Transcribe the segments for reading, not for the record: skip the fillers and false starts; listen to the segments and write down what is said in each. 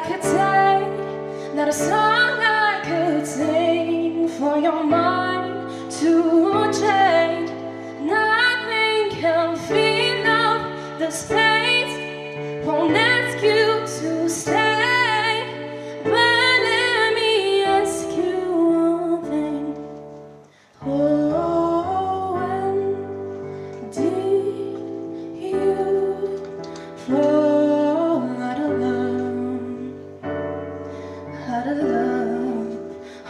could say, not a song I could sing for your mind to change. Nothing can fill up the space, won't ask you to stay. But let me ask you one thing. Oh, when did you fall out of love? Out of love.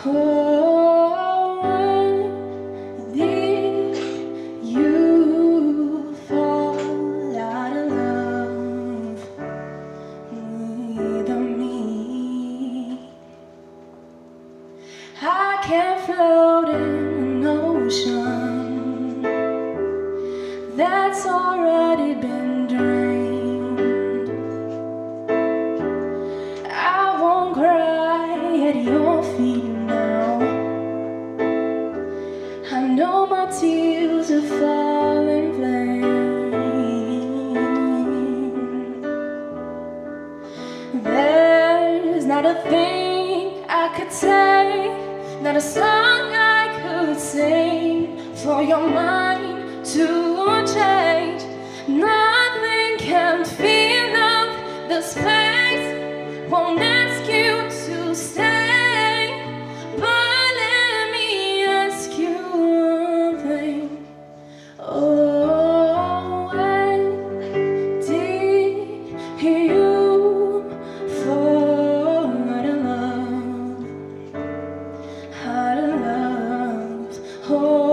Oh, when did you fall out of love with me? I can't float in an ocean that's already been drained. I won't cry at your feet now. I know my tears are falling flame. There's not a thing I could say, not a song I could sing for your mind to change. Nothing can fill up the space, won't ask you to stay. But let me ask you one thing. Oh, when did you fall out of love? Out of love. Oh,